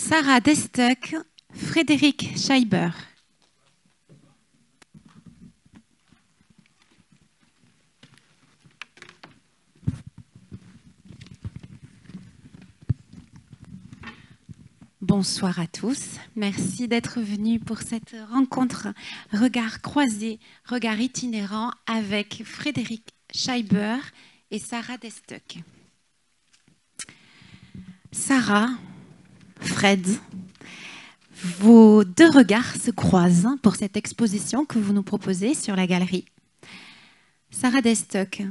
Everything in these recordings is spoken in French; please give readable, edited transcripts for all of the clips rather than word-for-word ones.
Sarah Destuck, Frédéric Scheiber. Bonsoir à tous. Merci d'être venus pour cette rencontre regard croisé, regard itinérant avec Frédéric Scheiber et Sarah Destuck. Sarah, Fred, vos deux regards se croisent pour cette exposition que vous nous proposez sur la galerie. Sarah Destuck,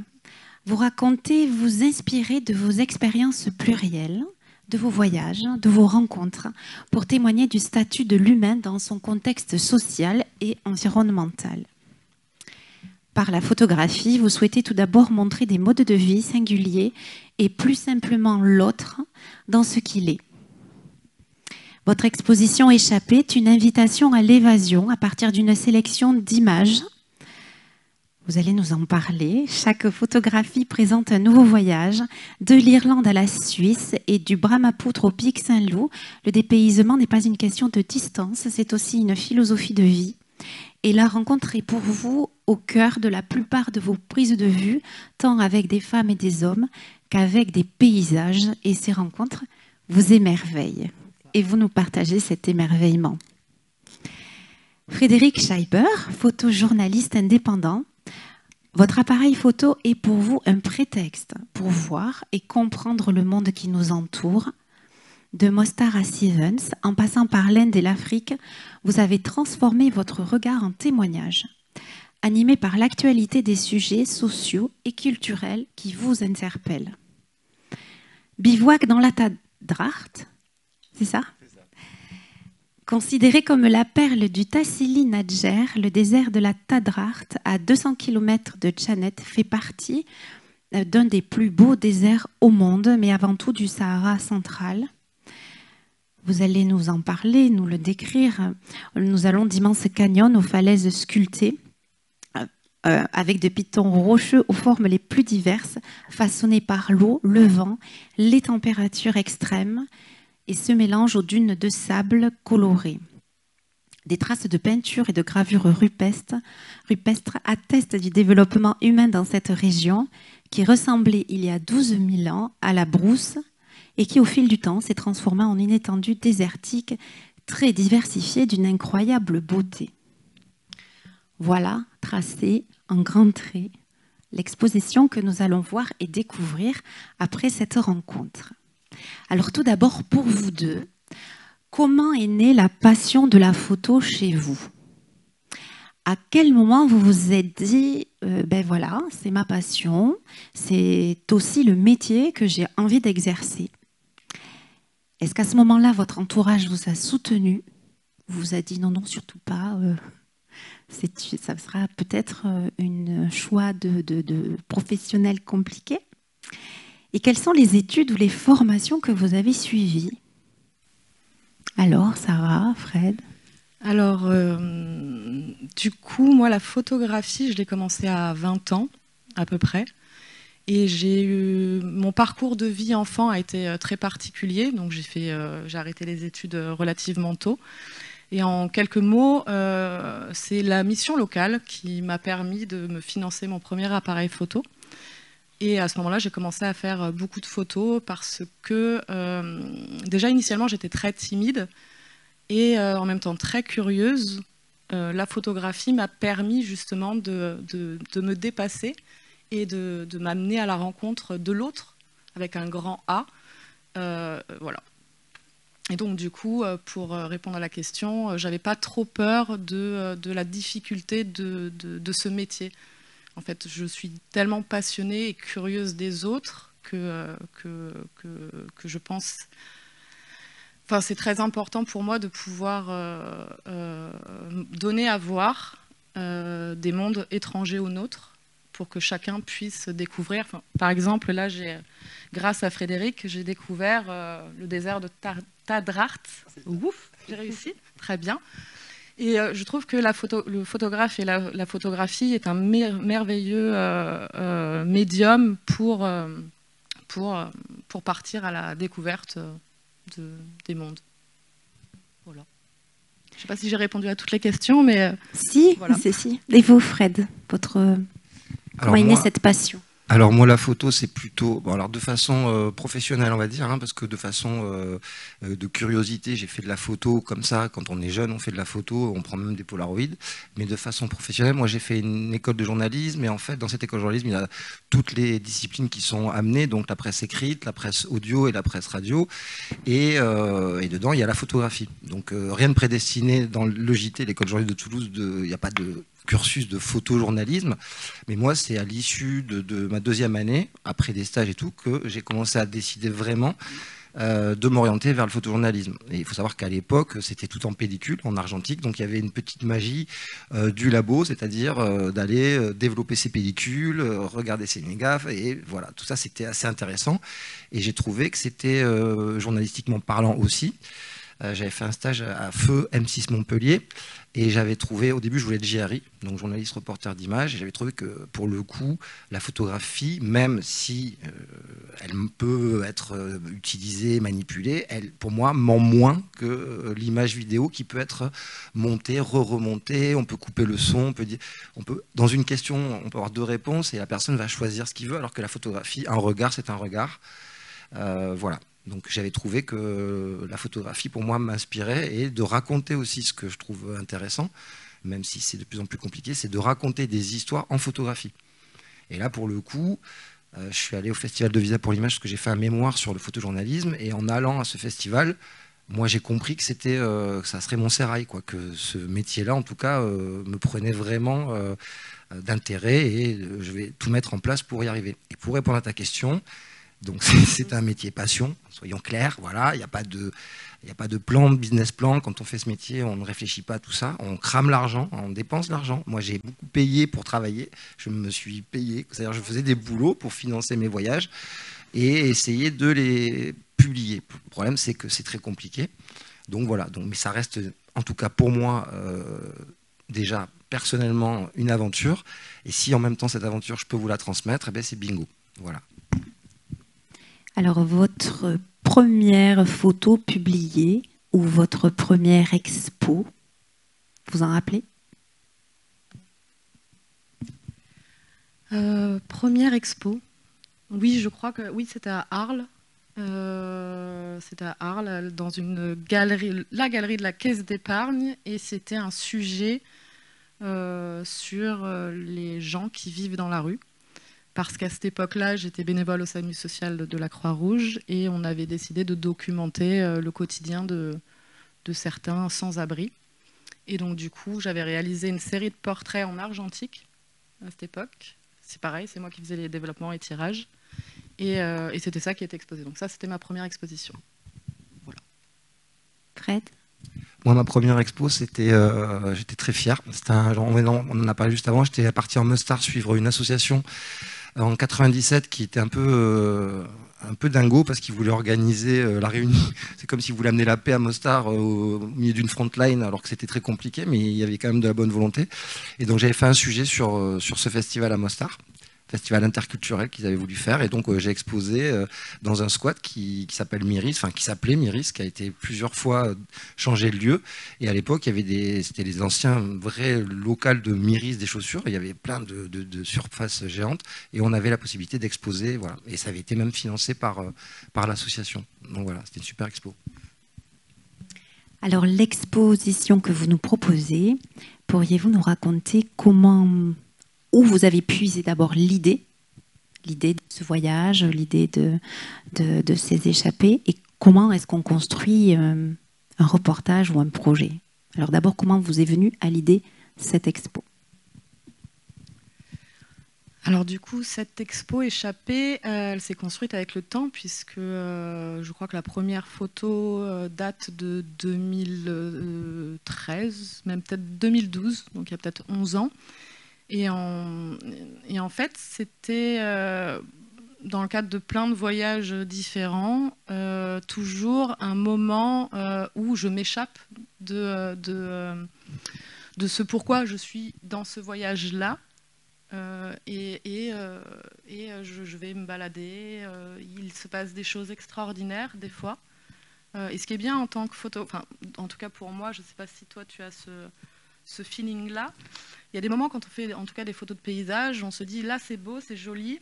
vous racontez, vous inspirez de vos expériences plurielles, de vos voyages, de vos rencontres, pour témoigner du statut de l'humain dans son contexte social et environnemental. Par la photographie, vous souhaitez tout d'abord montrer des modes de vie singuliers et plus simplement l'autre dans ce qu'il est. Votre exposition Échappée est une invitation à l'évasion à partir d'une sélection d'images. Vous allez nous en parler. Chaque photographie présente un nouveau voyage, de l'Irlande à la Suisse et du Brahmapoutre au Pic Saint-Loup. Le dépaysement n'est pas une question de distance, c'est aussi une philosophie de vie. Et la rencontre est pour vous au cœur de la plupart de vos prises de vue, tant avec des femmes et des hommes qu'avec des paysages. Et ces rencontres vous émerveillent. Et vous nous partagez cet émerveillement. Frédéric Scheiber, photojournaliste indépendant. Votre appareil photo est pour vous un prétexte pour voir et comprendre le monde qui nous entoure. De Mostar à Stevens, en passant par l'Inde et l'Afrique, vous avez transformé votre regard en témoignage, animé par l'actualité des sujets sociaux et culturels qui vous interpellent. Bivouac dans la Tadracht, c'est ça ? Considéré comme la perle du Tassili Nadjer, le désert de la Tadracht, à 200 km de Tchanet, fait partie d'un des plus beaux déserts au monde, mais avant tout du Sahara central. Vous allez nous en parler, nous le décrire. Nous allons d'immenses canyons aux falaises sculptées, avec de pitons rocheux aux formes les plus diverses, façonnés par l'eau, le vent, les températures extrêmes, et ce mélange aux dunes de sable colorées. Des traces de peinture et de gravures rupestres attestent du développement humain dans cette région qui ressemblait il y a 12 000 ans à la brousse et qui au fil du temps s'est transformée en une étendue désertique très diversifiée d'une incroyable beauté. Voilà, tracée en grands traits, l'exposition que nous allons voir et découvrir après cette rencontre. Alors tout d'abord, pour vous deux, comment est née la passion de la photo chez vous ? À quel moment vous vous êtes dit, ben voilà, c'est ma passion, c'est aussi le métier que j'ai envie d'exercer ? Est-ce qu'à ce moment-là, votre entourage vous a soutenu ? Vous a dit non, non, surtout pas, ça sera peut-être un choix de professionnel compliqué ? Et quelles sont les études ou les formations que vous avez suivies ? Alors, Sarah, Fred ? Alors, du coup, moi, la photographie, je l'ai commencé à 20 ans, à peu près. Et mon parcours de vie enfant a été très particulier. Donc, j'ai arrêté les études relativement tôt. Et en quelques mots, c'est la mission locale qui m'a permis de me financer mon premier appareil photo. Et à ce moment-là, j'ai commencé à faire beaucoup de photos parce que, déjà, initialement, j'étais très timide et en même temps très curieuse. La photographie m'a permis justement de me dépasser et de m'amener à la rencontre de l'autre, avec un grand A. Voilà. Et donc, du coup, pour répondre à la question, j'avais pas trop peur de la difficulté de ce métier. En fait, je suis tellement passionnée et curieuse des autres que je pense... Enfin, c'est très important pour moi de pouvoir donner à voir des mondes étrangers aux nôtres pour que chacun puisse découvrir. Enfin, par exemple, là, grâce à Frédéric, j'ai découvert le désert de Tadracht. Ouf, j'ai réussi, très bien. Et je trouve que le photographe et la photographie est un merveilleux médium pour partir à la découverte des mondes. Voilà. Je ne sais pas si j'ai répondu à toutes les questions, mais si, voilà. si. Et vous, Fred, comment est née cette passion? Alors moi, la photo, c'est plutôt, bon, alors de façon professionnelle, on va dire, hein, parce que de façon de curiosité, j'ai fait de la photo comme ça. Quand on est jeune, on fait de la photo, on prend même des Polaroids. Mais de façon professionnelle, moi, j'ai fait une école de journalisme, et en fait, dans cette école de journalisme, il y a toutes les disciplines qui sont amenées, donc la presse écrite, la presse audio et la presse radio, et dedans, il y a la photographie. Donc rien de prédestiné dans le JT, l'école de journalisme de Toulouse, il n'y a pas de cursus de photojournalisme, mais moi c'est à l'issue de ma deuxième année, après des stages et tout, que j'ai commencé à décider vraiment de m'orienter vers le photojournalisme. Et il faut savoir qu'à l'époque c'était tout en pellicule, en argentique, donc il y avait une petite magie du labo, c'est-à-dire d'aller développer ses pellicules, regarder ses négafs, et voilà, tout ça c'était assez intéressant, et j'ai trouvé que c'était journalistiquement parlant aussi. J'avais fait un stage à Feu M6 Montpellier, et j'avais trouvé, au début je voulais être JRI, donc journaliste reporter d'image, et j'avais trouvé que pour le coup, la photographie, même si elle peut être utilisée, manipulée, elle, pour moi, ment moins que l'image vidéo qui peut être montée, re-remontée, on peut couper le son, dans une question, on peut avoir deux réponses, et la personne va choisir ce qu'il veut, alors que la photographie, un regard, c'est un regard. Voilà. Donc j'avais trouvé que la photographie, pour moi, m'inspirait, et de raconter aussi ce que je trouve intéressant, même si c'est de plus en plus compliqué, c'est de raconter des histoires en photographie. Et là, pour le coup, je suis allé au Festival de Visa pour l'image, parce que j'ai fait un mémoire sur le photojournalisme, et en allant à ce festival, moi j'ai compris que que ça serait mon sérail, quoi, que ce métier-là, en tout cas, me prenait vraiment d'intérêt, et je vais tout mettre en place pour y arriver. Et pour répondre à ta question, donc c'est un métier passion, soyons clairs, voilà, il n'y a pas de plan, de business plan. Quand on fait ce métier, on ne réfléchit pas à tout ça, on crame l'argent, on dépense l'argent. Moi j'ai beaucoup payé pour travailler, je me suis payé, c'est-à-dire je faisais des boulots pour financer mes voyages et essayer de les publier. Le problème c'est que c'est très compliqué, donc voilà, mais ça reste en tout cas pour moi déjà personnellement une aventure, et si en même temps cette aventure je peux vous la transmettre, eh bien, c'est bingo, voilà. Alors, votre première photo publiée ou votre première expo, vous en rappelez? Première expo, oui, je crois que oui, c'était à Arles. C'était à Arles, dans une galerie, la galerie de la Caisse d'épargne, et c'était un sujet sur les gens qui vivent dans la rue. Parce qu'à cette époque-là, j'étais bénévole au SAMU social de la Croix-Rouge, et on avait décidé de documenter le quotidien de certains sans-abri. Et donc du coup, j'avais réalisé une série de portraits en argentique à cette époque. C'est pareil, c'est moi qui faisais les développements et tirages. Et c'était ça qui était exposé. Donc ça, c'était ma première exposition. Voilà. Fred? Moi, ma première expo, j'étais très fier. On en a parlé juste avant, j'étais parti en Mustard suivre une association en 97 qui était un peu dingo, parce qu'il voulait organiser la réunion. C'est comme s'il voulait amener la paix à Mostar au milieu d'une front line, alors que c'était très compliqué, mais il y avait quand même de la bonne volonté. Et donc j'avais fait un sujet sur ce festival à Mostar, festival interculturel qu'ils avaient voulu faire, et donc j'ai exposé dans un squat qui s'appelle Myris, enfin qui s'appelait Myris, qui a été plusieurs fois changé de lieu, et à l'époque c'était les anciens vrais locaux de Myris des chaussures, il y avait plein de surfaces géantes, et on avait la possibilité d'exposer, voilà, et ça avait été même financé par l'association. Donc voilà, c'était une super expo. Alors l'exposition que vous nous proposez, pourriez-vous nous raconter où vous avez puisé d'abord l'idée de ce voyage, l'idée de ces échappées, et comment est-ce qu'on construit un reportage ou un projet? Alors d'abord, comment vous est venue à l'idée cette expo? Alors du coup, cette expo échappée, elle s'est construite avec le temps, puisque je crois que la première photo date de 2013, même peut-être 2012, donc il y a peut-être 11 ans. Et en fait, c'était dans le cadre de plein de voyages différents, toujours un moment où je m'échappe de ce pourquoi je suis dans ce voyage-là. Je vais me balader, il se passe des choses extraordinaires des fois, Et ce qui est bien en tant que photo, enfin, en tout cas pour moi, je ne sais pas si toi tu as ce feeling-là. Il y a des moments quand on fait en tout cas des photos de paysage, on se dit là c'est beau, c'est joli,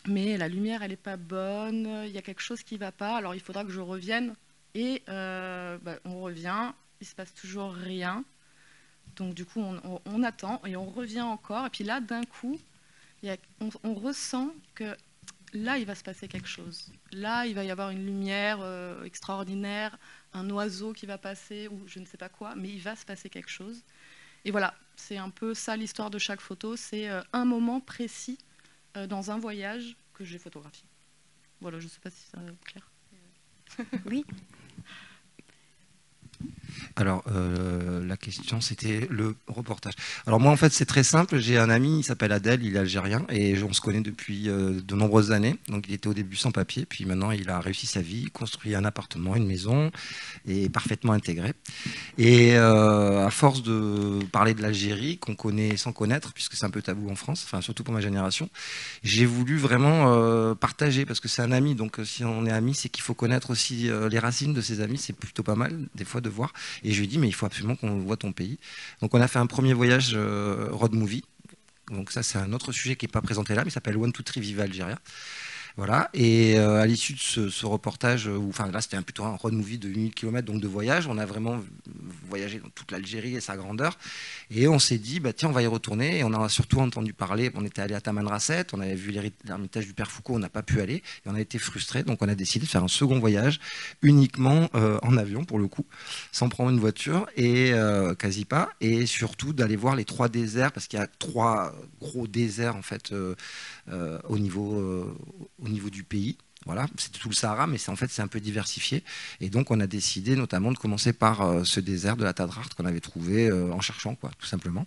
mais la lumière elle n'est pas bonne, il y a quelque chose qui ne va pas, alors il faudra que je revienne. Et on revient, il ne se passe toujours rien. Donc du coup on attend et on revient encore. Et puis là d'un coup, on ressent que là il va se passer quelque chose. Là il va y avoir une lumière extraordinaire, un oiseau qui va passer ou je ne sais pas quoi, mais il va se passer quelque chose. Et voilà, c'est un peu ça l'histoire de chaque photo, c'est un moment précis dans un voyage que j'ai photographié. Voilà, je ne sais pas si c'est clair. Oui. Alors, la question, c'était le reportage. Alors moi, en fait, c'est très simple. J'ai un ami, il s'appelle Adel, il est algérien, et on se connaît depuis de nombreuses années. Donc, il était au début sans papier, puis maintenant, il a réussi sa vie, construit un appartement, une maison, et parfaitement intégré. Et à force de parler de l'Algérie, qu'on connaît sans connaître, puisque c'est un peu tabou en France, enfin, surtout pour ma génération, j'ai voulu vraiment partager, parce que c'est un ami, donc si on est amis, c'est qu'il faut connaître aussi les racines de ses amis, c'est plutôt pas mal, des fois, de voir. Et je lui ai dit, mais il faut absolument qu'on voit ton pays. Donc on a fait un premier voyage road movie. Donc ça, c'est un autre sujet qui n'est pas présenté là, mais il s'appelle One, Two, Three, Viva Algérie. Voilà. Et à l'issue de ce reportage, enfin là c'était plutôt un road movie de 8000 km, donc de voyage, on a vraiment voyagé dans toute l'Algérie et sa grandeur. Et on s'est dit, bah, tiens, on va y retourner. Et on a surtout entendu parler, on était allé à Tamanrasset, on avait vu l'ermitage du Père Foucault, on n'a pas pu aller. Et on a été frustrés, donc on a décidé de faire un second voyage, uniquement en avion pour le coup, sans prendre une voiture, et quasi pas. Et surtout d'aller voir les 3 déserts, parce qu'il y a 3 gros déserts en fait au niveau du pays. Voilà, c'est tout le Sahara, mais en fait c'est un peu diversifié. Et donc on a décidé notamment de commencer par ce désert de la Tadrart qu'on avait trouvé en cherchant, quoi, tout simplement.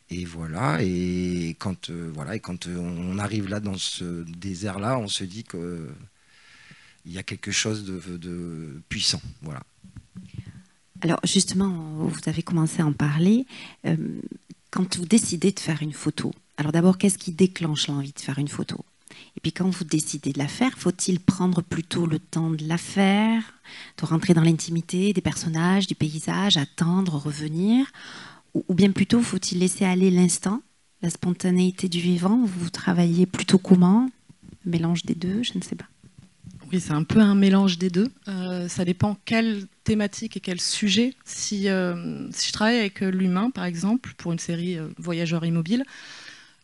Et voilà, et quand on arrive là dans ce désert-là, on se dit qu'il y a quelque chose de puissant. Voilà. Alors justement, vous avez commencé à en parler. Quand vous décidez de faire une photo, alors d'abord, qu'est-ce qui déclenche l'envie de faire une photo? Et puis quand vous décidez de la faire, faut-il prendre plutôt le temps de la faire, de rentrer dans l'intimité des personnages, du paysage, attendre, revenir, ou bien plutôt faut-il laisser aller l'instant, la spontanéité du vivant? Vous travaillez plutôt comment? Le mélange des deux, je ne sais pas. Oui, c'est un peu un mélange des deux. Ça dépend quelle thématique et quel sujet. Si je travaille avec l'humain, par exemple, pour une série Voyageurs immobiles,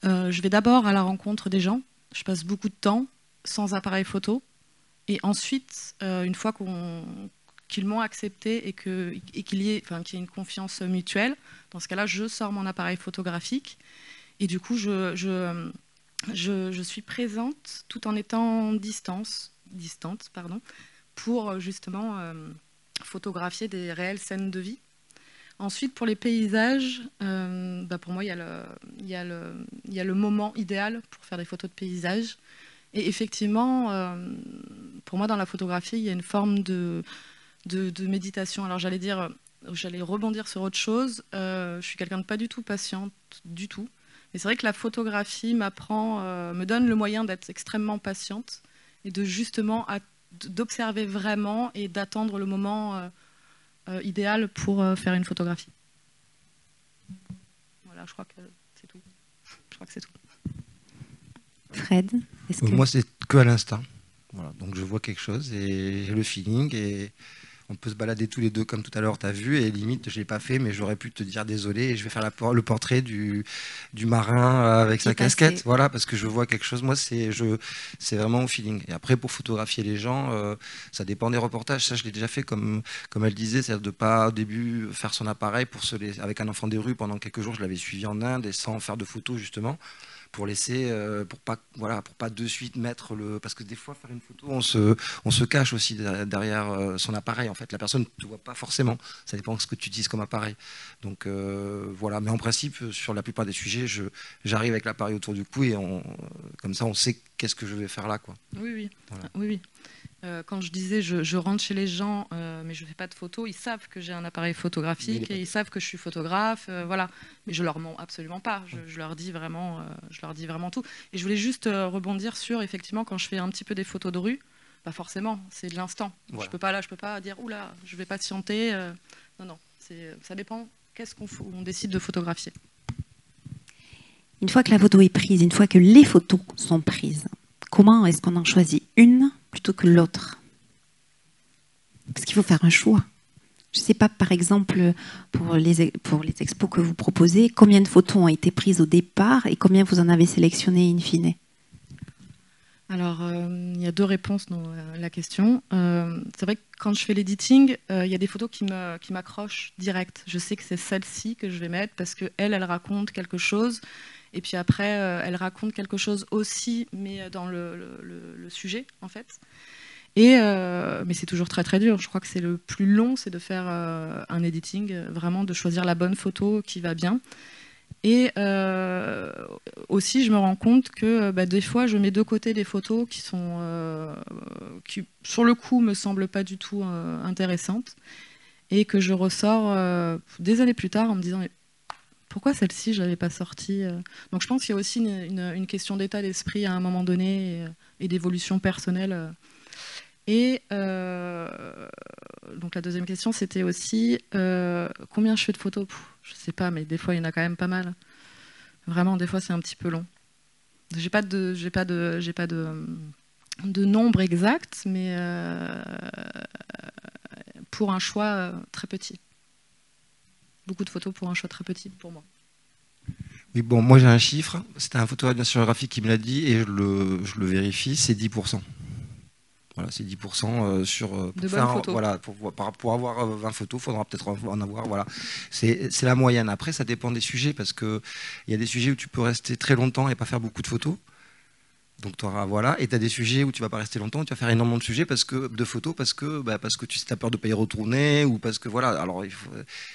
je vais d'abord à la rencontre des gens. Je passe beaucoup de temps sans appareil photo. Et ensuite, une fois qu'ils m'ont accepté et qu'il y ait une confiance mutuelle, dans ce cas-là, je sors mon appareil photographique. Et du coup, je suis présente tout en étant distante, pour justement photographier des réelles scènes de vie. Ensuite, pour les paysages, pour moi, il y a le moment idéal pour faire des photos de paysages. Et effectivement, pour moi, dans la photographie, il y a une forme de méditation. Alors, j'allais rebondir sur autre chose. Je suis quelqu'un de pas du tout patiente, du tout. Mais c'est vrai que la photographie me donne le moyen d'être extrêmement patiente et de justement d'observer vraiment et d'attendre le moment idéal pour faire une photographie. Voilà, je crois que c'est tout. Fred, est-ce que... Moi, c'est que à l'instinct. Voilà, donc je vois quelque chose et j'ai le feeling et on peut se balader tous les deux comme tout à l'heure, tu as vu, et limite, je ne l'ai pas fait, mais j'aurais pu te dire désolé, et je vais faire le portrait du marin avec sa casquette, voilà, parce que je vois quelque chose, moi, c'est vraiment au feeling. Et après, pour photographier les gens, ça dépend des reportages, ça, je l'ai déjà fait, comme elle disait, c'est-à-dire de ne pas, au début, faire son appareil avec un enfant des rues pendant quelques jours, je l'avais suivi en Inde, et sans faire de photos, justement, pour laisser, pour pas de suite mettre parce que des fois faire une photo, on se cache aussi derrière son appareil. En fait, la personne ne te voit pas forcément. Ça dépend de ce que tu utilises comme appareil. Donc voilà. Mais en principe, sur la plupart des sujets, j'arrive avec l'appareil autour du cou et comme ça, on sait qu'est-ce que je vais faire là, quoi. Oui. Voilà. Oui. Quand je disais je rentre chez les gens, mais je ne fais pas de photos, ils savent que j'ai un appareil photographique et ils savent que je suis photographe, voilà. Mais je leur mens absolument pas. Je leur dis vraiment tout. Et je voulais juste rebondir sur effectivement quand je fais un petit peu des photos de rue, Pas forcément, c'est de l'instant. Voilà. Je peux pas dire oula, je vais patienter. Non, ça dépend. Qu'est-ce qu'on décide de photographier. Une fois que la photo est prise, une fois que les photos sont prises, comment est-ce qu'on en choisit une plutôt que l'autre? Parce qu'il faut faire un choix. Je ne sais pas, par exemple, pour les expos que vous proposez, combien de photos ont été prises au départ et combien vous en avez sélectionné in fine? Alors, il y a deux réponses dans la question. C'est vrai que quand je fais l'editing, il y a des photos qui m'accrochent direct. Je sais que c'est celle-ci que je vais mettre parce qu'elle raconte quelque chose. Et puis après, elle raconte quelque chose aussi, mais dans le sujet, en fait. Mais c'est toujours très très dur. Je crois que c'est le plus long, c'est de faire un editing, vraiment de choisir la bonne photo qui va bien. Et aussi, je me rends compte que des fois, je mets de côté des photos qui sur le coup, me semblent pas du tout intéressantes, et que je ressors des années plus tard en me disant mais pourquoi celle-ci, je l'avais pas sortie. Donc, je pense qu'il y a aussi une question d'état d'esprit à un moment donné et d'évolution personnelle. Et donc la deuxième question, c'était aussi combien je fais de photos. Je sais pas, mais des fois il y en a quand même pas mal. Vraiment, des fois c'est un petit peu long. J'ai pas de nombre exact, mais pour un choix très petit. Beaucoup de photos pour un choix très petit pour moi. Oui, bon, moi j'ai un chiffre. C'était un photographe bien sûr graphique qui me l'a dit et je le vérifie. C'est 10%. Voilà, c'est 10% sur de bonnes photos. Voilà, pour avoir 20 photos, il faudra peut-être en avoir. Voilà, c'est la moyenne. Après, ça dépend des sujets parce que il y a des sujets où tu peux rester très longtemps et pas faire beaucoup de photos. Donc tu auras voilà, et tu as des sujets où tu vas pas rester longtemps, tu vas faire énormément de photos parce que tu as peur de pas y retourner ou parce que voilà. Alors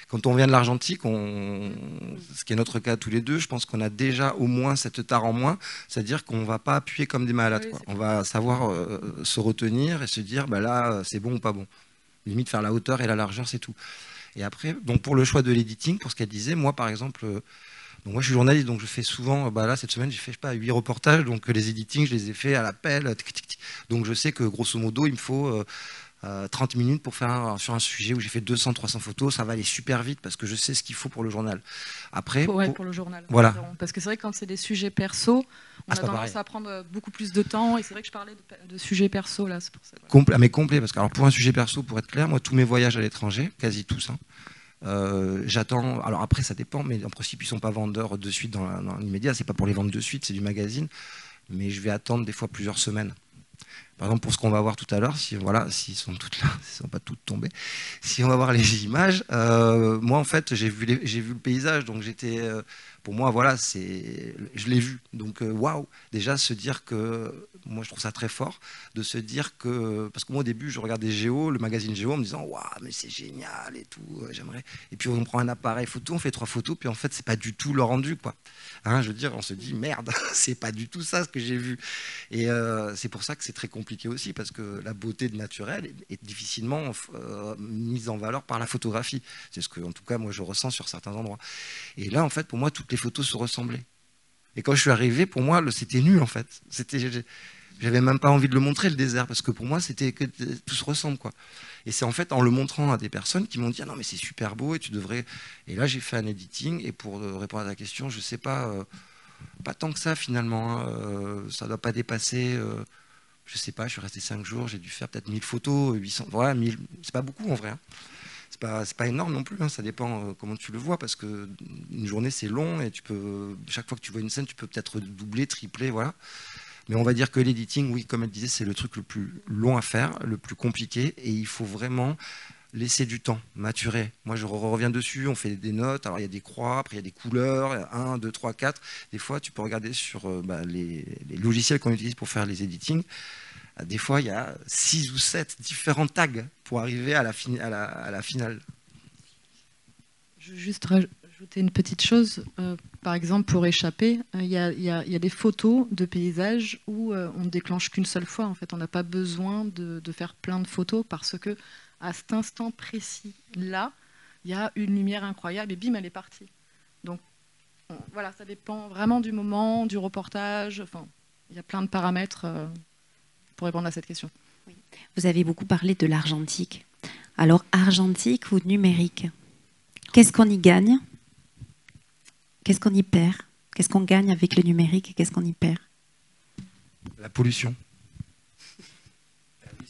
quand on vient de l'argentique, ce qui est notre cas tous les deux, je pense qu'on a déjà au moins cette tare en moins, c'est-à-dire qu'on va pas appuyer comme des malades. Oui, on va savoir se retenir et se dire là c'est bon ou pas bon. Limite faire la hauteur et la largeur, c'est tout. Et après, donc pour le choix de l'editing, pour ce qu'elle disait, moi par exemple. Donc moi je suis journaliste, donc je fais souvent, là cette semaine j'ai fait 8 reportages, donc les editings je les ai fait à l'appel, donc je sais que grosso modo il me faut 30 minutes pour faire sur un sujet où j'ai fait 200-300 photos, ça va aller super vite parce que je sais ce qu'il faut pour le journal. Après, pour le journal. Voilà. Parce que c'est vrai que quand c'est des sujets perso, on a tendance à prendre beaucoup plus de temps, et c'est vrai que je parlais de sujets perso là, c'est pour ça. Voilà. Mais complet, parce que alors, pour un sujet perso, pour être clair, moi tous mes voyages à l'étranger, quasi tous, j'attends, alors après ça dépend, mais en principe ils ne sont pas vendeurs de suite dans l'immédiat, c'est pas pour les vendre de suite, c'est du magazine, mais je vais attendre des fois plusieurs semaines. Par exemple pour ce qu'on va voir tout à l'heure, s'ils sont toutes là, s'ils ne sont pas toutes tombées, si on va voir les images, moi en fait j'ai vu le paysage, donc pour moi voilà, je l'ai vu, donc waouh, déjà se dire que, moi je trouve ça très fort, de se dire que, parce que moi au début je regardais Géo, le magazine Géo en me disant waouh mais c'est génial et tout, j'aimerais, et puis on prend un appareil photo, on fait 3 photos, puis en fait c'est pas du tout le rendu quoi, hein, je veux dire on se dit merde, c'est pas du tout ça ce que j'ai vu, et c'est pour ça que c'est très compliqué aussi, parce que la beauté de naturel est difficilement mise en valeur par la photographie, c'est ce que en tout cas moi je ressens sur certains endroits, et là en fait pour moi toutes les photos se ressemblaient. Et quand je suis arrivé, pour moi, c'était nul en fait. J'avais même pas envie de le montrer le désert parce que pour moi, c'était que tout se ressemble quoi. Et c'est en fait en le montrant à des personnes qui m'ont dit ah non mais c'est super beau et tu devrais. Et là j'ai fait un editing et pour répondre à ta question, je sais pas, pas tant que ça finalement. Hein, ça doit pas dépasser. Je sais pas, je suis resté 5 jours, j'ai dû faire peut-être 1000 photos, 800. Voilà, 1000. C'est pas beaucoup en vrai. Hein. C'est pas énorme non plus, hein, ça dépend comment tu le vois, parce qu'une journée c'est long et chaque fois que tu vois une scène, tu peux peut-être doubler, tripler, voilà. Mais on va dire que l'editing, oui, comme elle disait, c'est le truc le plus long à faire, le plus compliqué, et il faut vraiment laisser du temps, maturer. Moi, je reviens dessus, on fait des notes, alors il y a des croix, après il y a des couleurs, 1, 2, 3, 4. Des fois, tu peux regarder sur les logiciels qu'on utilise pour faire les editings. Des fois, il y a 6 ou 7 différents tags pour arriver à la finale. Je veux juste rajouter une petite chose. Par exemple, pour échapper, il y a des photos de paysages où on ne déclenche qu'une seule fois. En fait, on n'a pas besoin de faire plein de photos parce que à cet instant précis, là, il y a une lumière incroyable et bim, elle est partie. Donc, voilà, ça dépend vraiment du moment, du reportage. Enfin, il y a plein de paramètres pour répondre à cette question. Oui. Vous avez beaucoup parlé de l'argentique. Alors, argentique ou numérique? Qu'est-ce qu'on y gagne? Qu'est-ce qu'on y perd? Qu'est-ce qu'on gagne avec le numérique et qu'est-ce qu'on y perd? La pollution.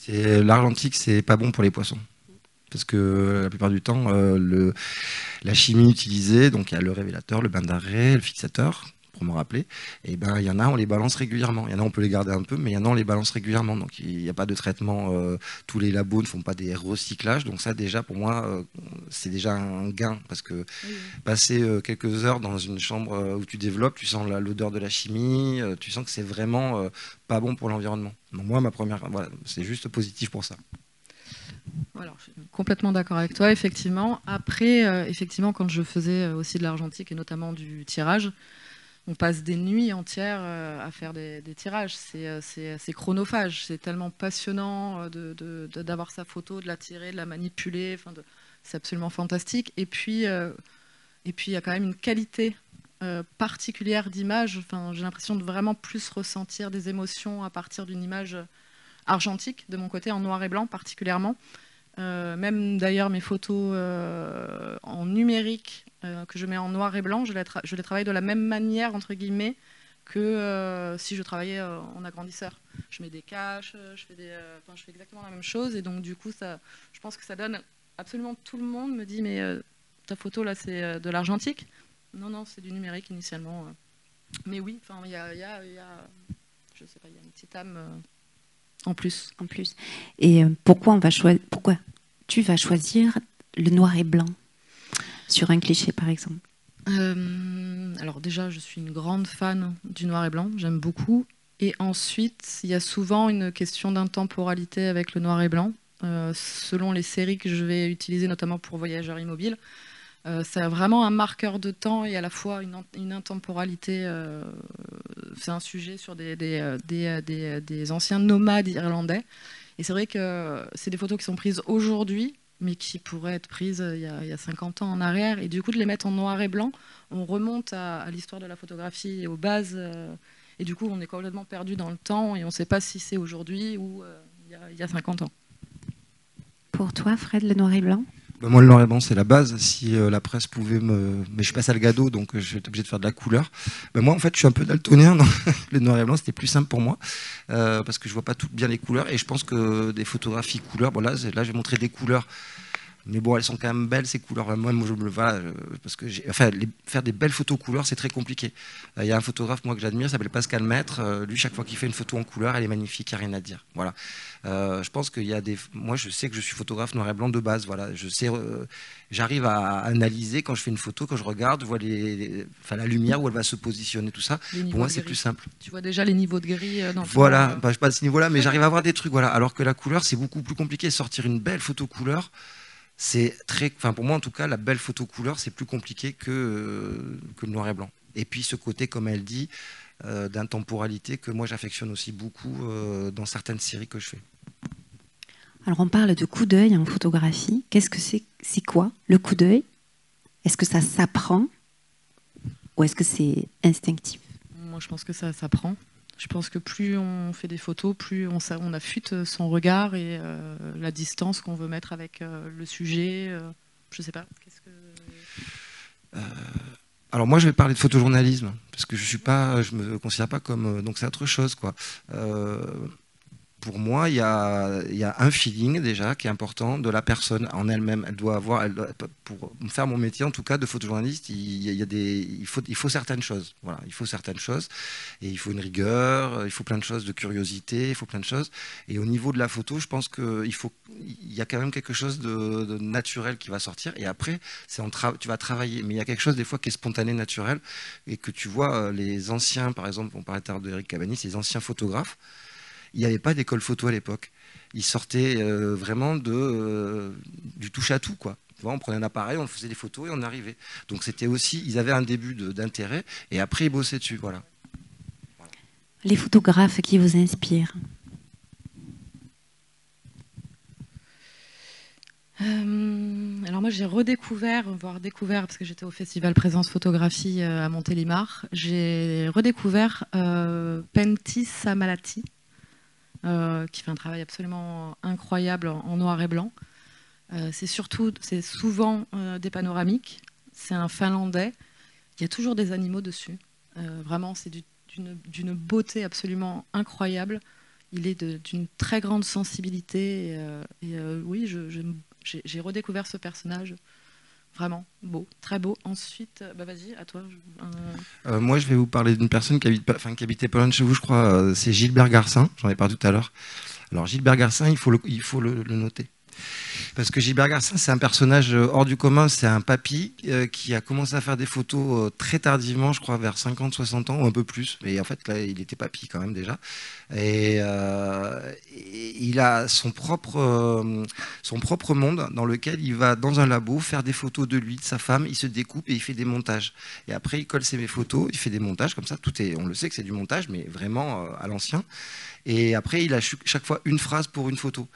L'argentique, c'est pas bon pour les poissons. Parce que la plupart du temps, la chimie utilisée, donc il y a le révélateur, le bain d'arrêt, le fixateur, pour me rappeler, et ben il y en a, on les balance régulièrement. Il y en a, on peut les garder un peu, mais il y en a, on les balance régulièrement. Donc il n'y a pas de traitement, tous les labos ne font pas des recyclages. Donc ça, déjà, pour moi, c'est déjà un gain. Parce que passer quelques heures dans une chambre où tu développes, tu sens l'odeur de la chimie, tu sens que c'est vraiment pas bon pour l'environnement. Donc moi, voilà, c'est juste positif pour ça. Alors, je suis complètement d'accord avec toi, effectivement. Après, effectivement, quand je faisais aussi de l'argentique et notamment du tirage, on passe des nuits entières à faire des tirages. C'est chronophage, c'est tellement passionnant d'avoir sa photo, de la tirer, de la manipuler. C'est absolument fantastique. Et puis, il y a quand même une qualité particulière d'image. J'ai l'impression de vraiment plus ressentir des émotions à partir d'une image argentique, de mon côté, en noir et blanc particulièrement. Même d'ailleurs mes photos en numérique que je mets en noir et blanc, je les travaille de la même manière entre guillemets que si je travaillais en agrandisseur. Je mets des caches, je fais exactement la même chose et donc du coup je pense que ça donne absolument tout le monde me dit mais ta photo là c'est de l'argentique? Non c'est du numérique initialement. Mais oui, il y a je sais pas, il y a une petite âme. En plus. Et pourquoi tu vas choisir le noir et blanc sur un cliché, par exemple? Alors déjà, je suis une grande fan du noir et blanc, j'aime beaucoup. Et ensuite, il y a souvent une question d'intemporalité avec le noir et blanc. Selon les séries que je vais utiliser, notamment pour Voyageurs Immobiles, c'est vraiment un marqueur de temps et à la fois une intemporalité. C'est un sujet sur des anciens nomades irlandais. Et c'est vrai que c'est des photos qui sont prises aujourd'hui, mais qui pourraient être prises il y a 50 ans en arrière. Et du coup, de les mettre en noir et blanc, on remonte à l'histoire de la photographie et aux bases. Et du coup, on est complètement perdu dans le temps et on ne sait pas si c'est aujourd'hui ou il y a 50 ans. Pour toi, Fred, le noir et blanc? Moi, le noir et blanc, c'est la base. Si la presse pouvait me... Mais je suis pas Salgado, donc je vais être obligé de faire de la couleur. Moi, en fait, je suis un peu daltonien. Donc le noir et blanc, c'était plus simple pour moi, parce que je vois pas tout bien les couleurs. Et je pense que des photographies couleurs, bon, là, je vais montrer des couleurs. Mais bon, elles sont quand même belles, ces couleurs. Moi, je me parce que faire des belles photos couleurs, c'est très compliqué. Il y a un photographe, moi, que j'admire, s'appelle Pascal Maître. Lui, chaque fois qu'il fait une photo en couleur, elle est magnifique, il n'y a rien à dire. Voilà. Je pense qu'il y a des... Moi, je sais que je suis photographe noir et blanc de base. Voilà. Je sais, j'arrive à analyser quand je fais une photo, quand je regarde, je vois la lumière où elle va se positionner, tout ça. Pour moi, c'est plus simple. Tu vois déjà les niveaux de gris dans Voilà, je ne suis pas à ce niveau-là, mais j'arrive à voir des trucs. Voilà. Alors que la couleur, c'est beaucoup plus compliqué. Sortir une belle photo couleur, c'est pour moi en tout cas, la belle photo couleur, c'est plus compliqué que le noir et blanc. Et puis ce côté, comme elle dit, d'intemporalité que moi j'affectionne aussi beaucoup dans certaines séries que je fais. Alors on parle de coup d'œil en photographie. Qu'est-ce que c'est quoi le coup d'œil? Est-ce que ça s'apprend ou est-ce que c'est instinctif? Moi je pense que ça s'apprend. Je pense que plus on fait des photos, plus on affûte son regard et la distance qu'on veut mettre avec le sujet. Je sais pas. Alors moi, je vais parler de photojournalisme parce que je me considère pas comme donc c'est autre chose quoi. Pour moi, il y a un feeling déjà qui est important de la personne en elle-même. Pour faire mon métier, en tout cas, de photojournaliste, il faut certaines choses. Voilà, il faut certaines choses. Et il faut une rigueur, il faut plein de choses, de curiosité, il faut plein de choses. Et au niveau de la photo, je pense qu'il y a quand même quelque chose de naturel qui va sortir. Et après, tu vas travailler. Mais il y a quelque chose des fois qui est spontané, naturel. Et que tu vois, les anciens, par exemple, on parlait tout à l'heure de Eric Cabanis, les anciens photographes, il n'y avait pas d'école photo à l'époque. Ils sortaient vraiment du touche-à-tout, quoi. On prenait un appareil, on faisait des photos et on arrivait. Donc c'était aussi, ils avaient un début d'intérêt et après ils bossaient dessus, voilà. Les photographes qui vous inspirent? Alors moi j'ai redécouvert, parce que j'étais au festival Présence Photographie à Montélimar, j'ai redécouvert Pentti Samalati. qui fait un travail absolument incroyable en noir et blanc. C'est souvent des panoramiques. C'est un Finlandais. Il y a toujours des animaux dessus. Vraiment, c'est d'une beauté absolument incroyable. Il est d'une très grande sensibilité. Oui, j'ai redécouvert ce personnage. Vraiment beau, très beau. Ensuite, bah vas-y, à toi. Moi, je vais vous parler d'une personne qui habitait pas loin de chez vous, je crois. C'est Gilbert Garcin. J'en ai parlé tout à l'heure. Alors, Gilbert Garcin, il faut le noter. Parce que Gilbert Garcin, c'est un personnage hors du commun. C'est un papy qui a commencé à faire des photos très tardivement, je crois vers 50-60 ans ou un peu plus. Mais en fait, là, il était papy quand même déjà. Et il a son propre monde dans lequel il va dans un labo faire des photos de lui, de sa femme. Il se découpe et il fait des montages. Et après, il colle ses photos, il fait des montages comme ça. On le sait que c'est du montage, mais vraiment à l'ancien. Et après, il a chaque fois une phrase pour une photo.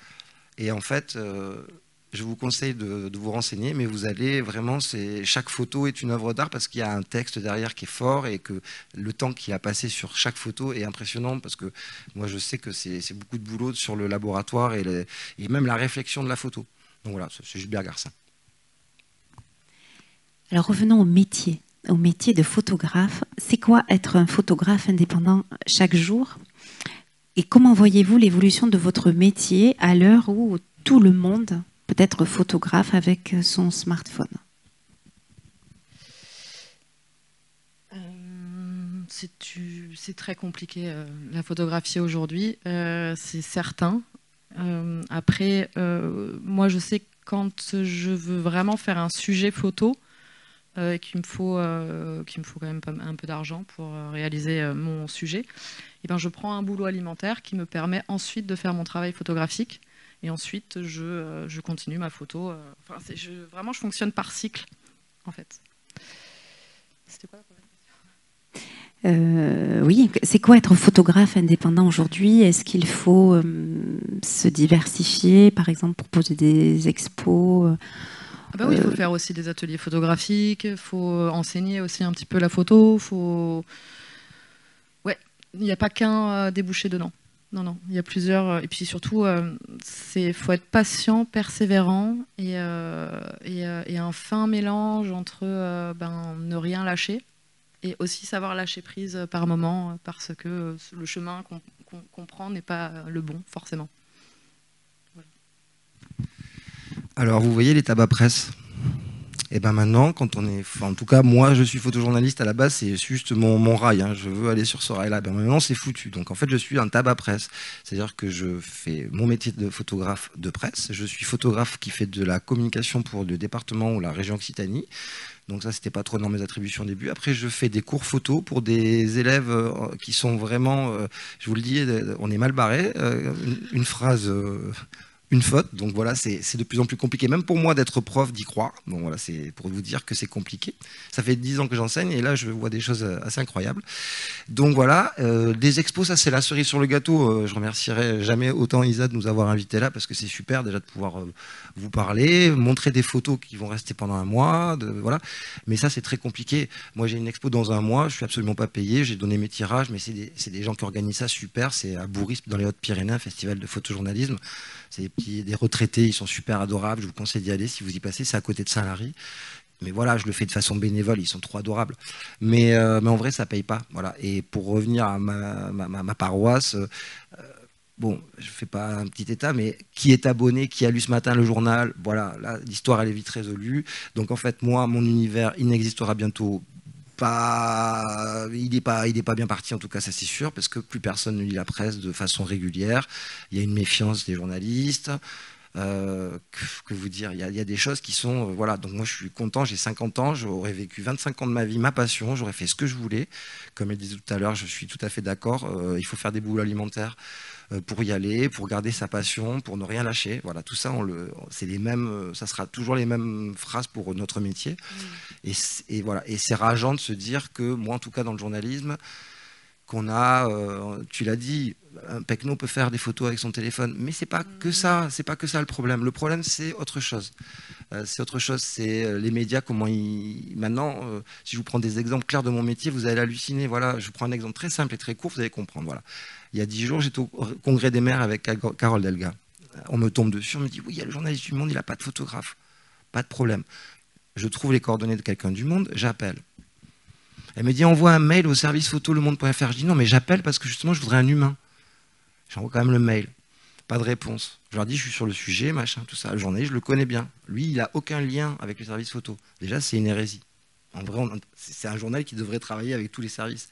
Et en fait, je vous conseille de vous renseigner, mais vous allez vraiment, chaque photo est une œuvre d'art parce qu'il y a un texte derrière qui est fort et que le temps qu'il a passé sur chaque photo est impressionnant parce que moi je sais que c'est beaucoup de boulot sur le laboratoire et même la réflexion de la photo. Donc voilà, c'est Gilbert Garcin. Alors revenons au métier de photographe. C'est quoi être un photographe indépendant chaque jour ? Et comment voyez-vous l'évolution de votre métier à l'heure où tout le monde peut être photographe avec son smartphone ? C'est très compliqué la photographie aujourd'hui, c'est certain. Après, moi je sais que quand je veux vraiment faire un sujet photo, qu'il me faut quand même un peu d'argent pour réaliser mon sujet, et ben je prends un boulot alimentaire qui me permet ensuite de faire mon travail photographique. Et ensuite, je continue ma photo. Vraiment, je fonctionne par cycle, en fait. C'était quoi la première question ? Oui, c'est quoi être photographe indépendant aujourd'hui ? Est-ce qu'il faut se diversifier, par exemple, pour poser des expos ? Oui, il faut faire aussi des ateliers photographiques, il faut enseigner aussi un petit peu la photo. Ouais, il n'y a pas qu'un débouché dedans. Non, il y a plusieurs. Et puis surtout, faut être patient, persévérant et un fin mélange entre ne rien lâcher et aussi savoir lâcher prise par moment parce que le chemin qu'on prend n'est pas le bon, forcément. Voilà. Alors, vous voyez les tabacs presse ? Et ben maintenant, en tout cas, moi, je suis photojournaliste à la base, c'est juste mon rail. Hein, je veux aller sur ce rail-là. Ben maintenant, c'est foutu. Donc, en fait, je suis un tabac presse. C'est-à-dire que je fais mon métier de photographe de presse. Je suis photographe qui fait de la communication pour le département ou la région Occitanie. Donc ça, c'était pas trop dans mes attributions au début. Après, je fais des cours photo pour des élèves qui sont vraiment, je vous le dis, on est mal barré. Une phrase... une faute, donc voilà, c'est de plus en plus compliqué, même pour moi d'être prof, d'y croire. Donc voilà, c'est pour vous dire que c'est compliqué. Ça fait 10 ans que j'enseigne et là, je vois des choses assez incroyables. Donc voilà, des expos, ça c'est la cerise sur le gâteau. Je remercierai jamais autant Isa de nous avoir invités là parce que c'est super déjà de pouvoir vous parler, montrer des photos qui vont rester pendant un mois, voilà. Mais ça, c'est très compliqué. Moi, j'ai une expo dans un mois, je suis absolument pas payé, j'ai donné mes tirages, mais c'est des gens qui organisent ça super. C'est à Bourris, dans les Hautes-Pyrénées, un festival de photojournalisme. C'est des retraités, ils sont super adorables, je vous conseille d'y aller si vous y passez, c'est à côté de Saint-Lary. Mais voilà, je le fais de façon bénévole, ils sont trop adorables. Mais en vrai, ça paye pas. Voilà. Et pour revenir à ma paroisse, bon, je fais pas un petit état, mais qui est abonné, qui a lu ce matin le journal, voilà, là, l'histoire elle est vite résolue. Donc en fait, moi, mon univers, il n'existera bientôt pas, il n'est pas bien parti, en tout cas, ça c'est sûr, parce que plus personne ne lit la presse de façon régulière. Il y a une méfiance des journalistes. Que vous dire, il y a des choses qui sont... voilà, donc moi je suis content, j'ai 50 ans, j'aurais vécu 25 ans de ma vie, ma passion, j'aurais fait ce que je voulais. Comme elle disait tout à l'heure, je suis tout à fait d'accord, il faut faire des boulots alimentaires pour y aller, pour garder sa passion, pour ne rien lâcher. Voilà, tout ça, c'est les mêmes, ça sera toujours les mêmes phrases pour notre métier. Et voilà, et c'est rageant de se dire que moi, en tout cas dans le journalisme, qu'on a, tu l'as dit, un pecno peut faire des photos avec son téléphone, mais c'est pas que ça, c'est pas que ça le problème. Le problème, c'est autre chose. C'est autre chose, c'est les médias, comment ils... Maintenant, si je vous prends des exemples clairs de mon métier, vous allez halluciner. Voilà, je vous prends un exemple très simple et très court, vous allez comprendre. Voilà. Il y a 10 jours, j'étais au congrès des maires avec Carole Delga. On me tombe dessus, on me dit, oui, il y a le journaliste du Monde, il n'a pas de photographe. Pas de problème. Je trouve les coordonnées de quelqu'un du Monde, j'appelle. Elle me dit, envoie un mail au service photo lemonde.fr. Je dis, non, mais j'appelle parce que justement, je voudrais un humain. J'envoie quand même le mail. Pas de réponse. Je leur dis, je suis sur le sujet, machin, tout ça. Le journaliste, je le connais bien. Lui, il n'a aucun lien avec le service photo. Déjà, c'est une hérésie. En vrai, c'est un journal qui devrait travailler avec tous les services.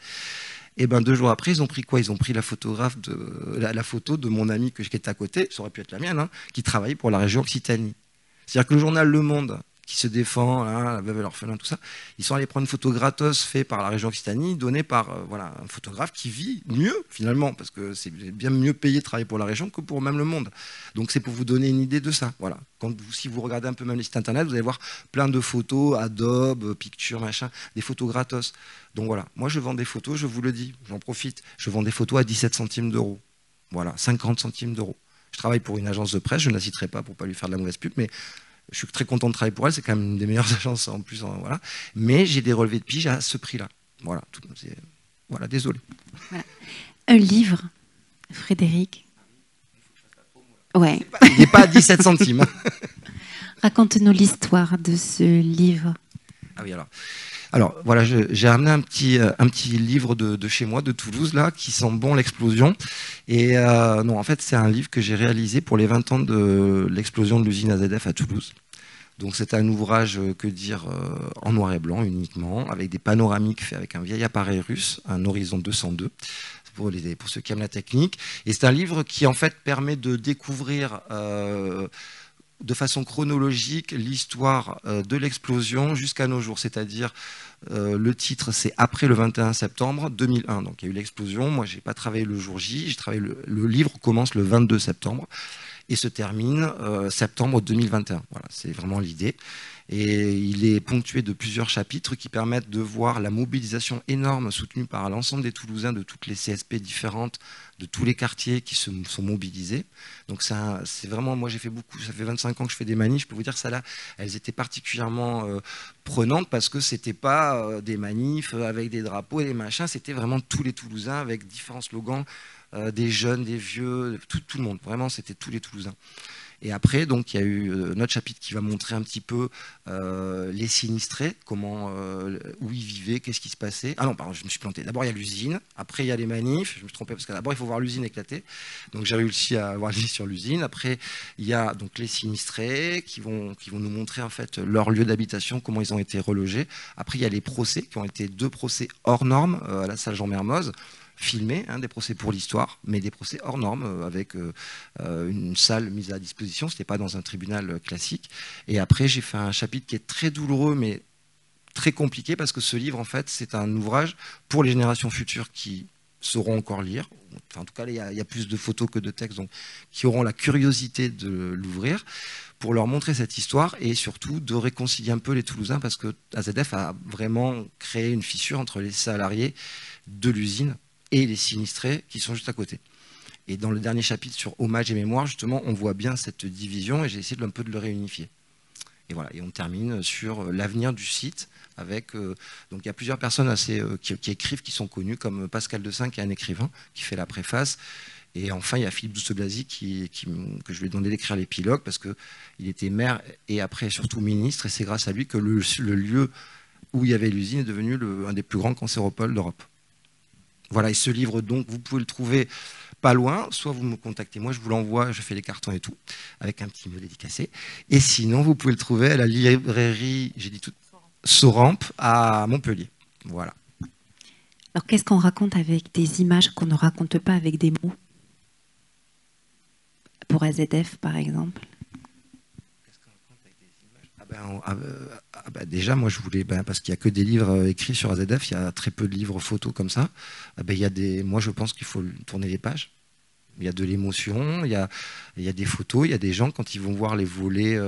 Et ben 2 jours après, ils ont pris quoi? Ils ont pris la photo de mon ami qui était à côté, ça aurait pu être la mienne, hein, qui travaille pour la région Occitanie. C'est-à-dire que le journal Le Monde, qui se défend, hein, la veuve et l'orphelin, tout ça, ils sont allés prendre une photo gratos faite par la région Occitanie, donnée par voilà, un photographe qui vit mieux, finalement, parce que c'est bien mieux payé de travailler pour la région que pour même Le Monde. Donc c'est pour vous donner une idée de ça. Voilà. Si vous regardez un peu même les sites internet, vous allez voir plein de photos, Adobe, Picture, machin, des photos gratos. Donc voilà, moi je vends des photos, je vous le dis, j'en profite, je vends des photos à 17 centimes d'euros. Voilà, 50 centimes d'euros. Je travaille pour une agence de presse, je ne la citerai pas pour ne pas lui faire de la mauvaise pub, mais je suis très content de travailler pour elle, c'est quand même une des meilleures agences en plus. Voilà. Mais j'ai des relevés de pige à ce prix-là. Voilà, voilà, désolé. Voilà. Un livre, Frédéric. Ouais. Il n'est pas à 17 centimes. Raconte-nous l'histoire de ce livre. Ah oui, alors voilà, j'ai amené un petit livre de chez moi, de Toulouse, là, qui sent bon l'explosion. Et non, en fait, c'est un livre que j'ai réalisé pour les 20 ans de l'explosion de l'usine AZF à Toulouse. Donc c'est un ouvrage, que dire, en noir et blanc uniquement, avec des panoramiques faits avec un vieil appareil russe, un Horizon 202, pour ceux qui aiment la technique. Et c'est un livre qui, en fait, permet de découvrir... de façon chronologique l'histoire de l'explosion jusqu'à nos jours, c'est-à-dire le titre c'est après le 21 septembre 2001, donc il y a eu l'explosion, moi j'ai pas travaillé le jour J, j'ai travaillé le livre commence le 22 septembre et se termine septembre 2021, voilà, c'est vraiment l'idée. Et il est ponctué de plusieurs chapitres qui permettent de voir la mobilisation énorme soutenue par l'ensemble des Toulousains de toutes les CSP différentes, de tous les quartiers qui se sont mobilisés. Donc c'est vraiment, moi j'ai fait beaucoup, ça fait 25 ans que je fais des manifs, je peux vous dire ça là, elles étaient particulièrement prenantes parce que c'était pas des manifs avec des drapeaux et des machins, c'était vraiment tous les Toulousains avec différents slogans, des jeunes, des vieux, tout le monde, vraiment c'était tous les Toulousains. Et après, donc, il y a eu notre chapitre qui va montrer un petit peu les sinistrés, où ils vivaient, qu'est-ce qui se passait. Ah non, pardon, je me suis planté. D'abord, il y a l'usine. Après, il y a les manifs. Je me suis trompé parce que d'abord, il faut voir l'usine éclater. Donc, j'ai réussi à avoir l'idée sur l'usine. Après, il y a donc les sinistrés qui vont nous montrer en fait leur lieu d'habitation, comment ils ont été relogés. Après, il y a les procès qui ont été 2 procès hors normes à la salle Jean Mermoz. Filmés, hein, des procès pour l'histoire, mais des procès hors normes avec une salle mise à disposition, ce n'était pas dans un tribunal classique. Et après, j'ai fait un chapitre qui est très douloureux, mais très compliqué, parce que ce livre, en fait, c'est un ouvrage pour les générations futures qui sauront encore lire. Enfin, en tout cas, il y a plus de photos que de textes, donc qui auront la curiosité de l'ouvrir, pour leur montrer cette histoire et surtout de réconcilier un peu les Toulousains, parce que AZF a vraiment créé une fissure entre les salariés de l'usine et les sinistrés qui sont juste à côté. Et dans le dernier chapitre sur hommage et mémoire, justement, on voit bien cette division et j'ai essayé un peu de le réunifier. Et voilà, et on termine sur l'avenir du site avec... donc il y a plusieurs personnes qui écrivent, qui sont connues, comme Pascal Dessin, qui est un écrivain, qui fait la préface. Et enfin, il y a Philippe Douste-Blazy que je lui ai demandé d'écrire l'épilogue parce qu'il était maire et après surtout ministre. Et c'est grâce à lui que le lieu où il y avait l'usine est devenu un des plus grands cancéropoles d'Europe. Voilà, et ce livre, donc, vous pouvez le trouver pas loin, soit vous me contactez, moi je vous l'envoie, je fais les cartons et tout, avec un petit mot dédicacé. Et sinon, vous pouvez le trouver à la librairie, j'ai dit tout, Soramp, à Montpellier. Voilà. Alors, qu'est-ce qu'on raconte avec des images qu'on ne raconte pas avec des mots? Pour AZF, par exemple. Déjà, moi, je voulais, parce qu'il n'y a que des livres écrits sur AZF, il y a très peu de livres photos comme ça. Moi, je pense qu'il faut tourner les pages. Il y a de l'émotion, il y a des photos, il y a des gens, quand ils vont voir les volets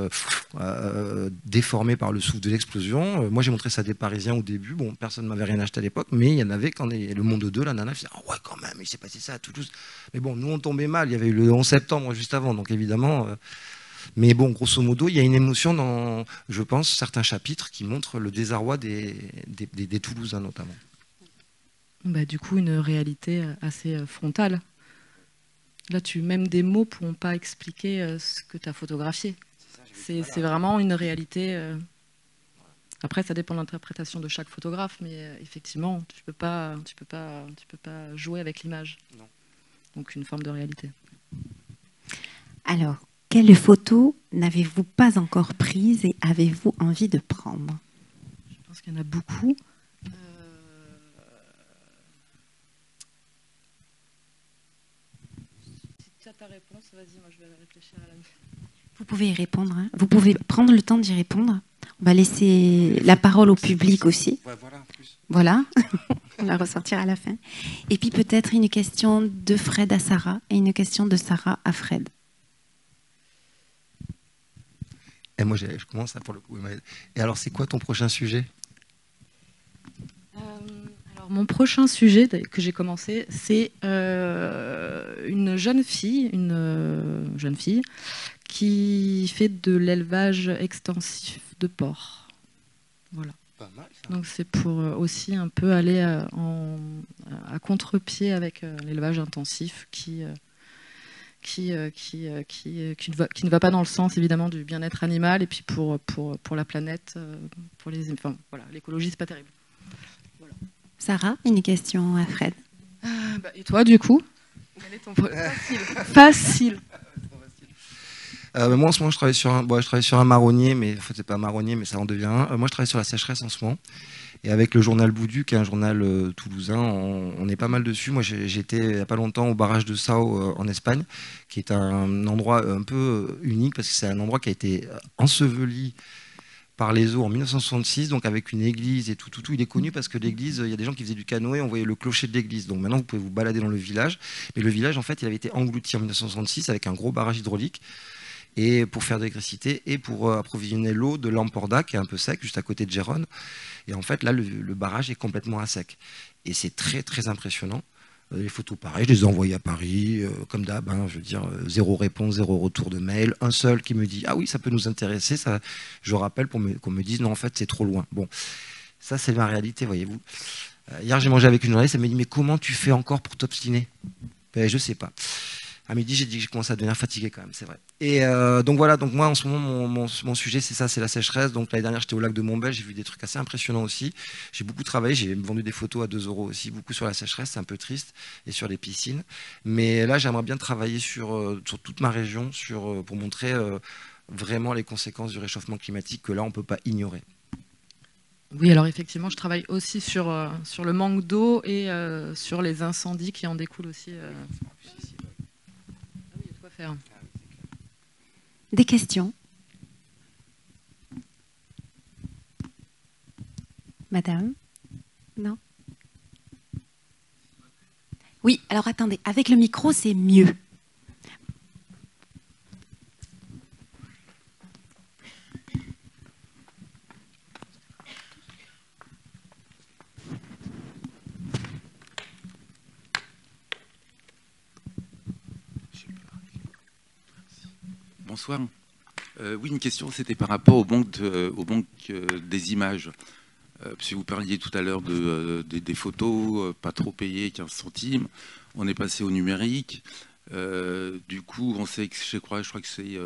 déformés par le souffle de l'explosion. Moi, j'ai montré ça à des Parisiens au début. Bon, personne ne m'avait rien acheté à l'époque, mais il y en avait quand le Monde 2, la nana, je disais, ah ouais, quand même, il s'est passé ça à Toulouse. Mais bon, nous, on tombait mal. Il y avait eu le 11 septembre juste avant, donc évidemment. Mais bon, grosso modo, il y a une émotion dans, je pense, certains chapitres qui montrent le désarroi des Toulousains, notamment. Bah, du coup, une réalité assez frontale. Là, même des mots ne pourront pas expliquer ce que tu as photographié. C'est vraiment une réalité. Après, ça dépend de l'interprétation de chaque photographe, mais effectivement, tu peux pas jouer avec l'image. Donc, une forme de réalité. Alors, quelle photo n'avez-vous pas encore prise et avez-vous envie de prendre? Je pense qu'il y en a beaucoup. Ta réponse, vas-y, moi je vais réfléchir à la mienne. Vous pouvez y répondre, hein. Vous pouvez prendre le temps d'y répondre. On va laisser la parole au public aussi. Ouais, voilà, plus. Voilà, on va ressortir à la fin. Et puis peut-être une question de Fred à Sarah et une question de Sarah à Fred. Et moi, je commence pour le coup. Et alors, c'est quoi ton prochain sujet? Alors, mon prochain sujet que j'ai commencé, c'est une jeune fille qui fait de l'élevage extensif de porcs. Voilà. Pas mal, ça. Donc c'est pour aussi un peu aller à contre-pied avec l'élevage intensif qui ne va pas dans le sens évidemment du bien-être animal et puis pour la planète, voilà, l'écologie c'est pas terrible. Voilà. Sarah, une question à Fred. Et toi du coup? Quel est ton facile. Moi en ce moment je travaille sur un marronnier, mais en fait c'est pas un marronnier mais ça en devient un. Moi je travaille sur la sécheresse en ce moment. Et avec le journal Boudu, qui est un journal toulousain, on est pas mal dessus. Moi, j'étais il n'y a pas longtemps au barrage de Sao en Espagne, qui est un endroit un peu unique, parce que c'est un endroit qui a été enseveli par les eaux en 1966, donc avec une église et tout. Il est connu parce que l'église, il y a des gens qui faisaient du canoë, on voyait le clocher de l'église. Donc maintenant, vous pouvez vous balader dans le village. Mais le village, en fait, il avait été englouti en 1966 avec un gros barrage hydraulique. Et pour faire de l'électricité et pour approvisionner l'eau de Lamporda, qui est un peu sec, juste à côté de Gérone. Et en fait, là, le barrage est complètement à sec. Et c'est très, très impressionnant. Les photos, pareil, je les ai envoyées à Paris, comme d'hab, hein, je veux dire, zéro réponse, zéro retour de mail. Un seul qui me dit « Ah oui, ça peut nous intéresser », ça, je rappelle qu'on me dise « Non, en fait, c'est trop loin ». Bon, ça, c'est ma réalité, voyez-vous. Hier, j'ai mangé avec une journaliste, elle me dit « Mais comment tu fais encore pour t'obstiner ?» Ben, je sais pas. À midi, j'ai dit que je commençais à devenir fatigué quand même, c'est vrai. Et donc voilà, donc moi en ce moment, mon sujet c'est ça, c'est la sécheresse. Donc l'année dernière, j'étais au lac de Montbel, j'ai vu des trucs assez impressionnants aussi. J'ai beaucoup travaillé, j'ai vendu des photos à 2 € aussi, beaucoup sur la sécheresse, c'est un peu triste, et sur les piscines. Mais là, j'aimerais bien travailler sur toute ma région, pour montrer vraiment les conséquences du réchauffement climatique que là, on ne peut pas ignorer. Oui, alors effectivement, je travaille aussi sur le manque d'eau et sur les incendies qui en découlent aussi. Des questions? Madame? Non? Oui, alors attendez, avec le micro, c'est mieux. Bonsoir. Oui, une question, c'était par rapport au banque des images. Si vous parliez tout à l'heure des photos, pas trop payées, 15 centimes. On est passé au numérique. Du coup, on sait que je crois que c'est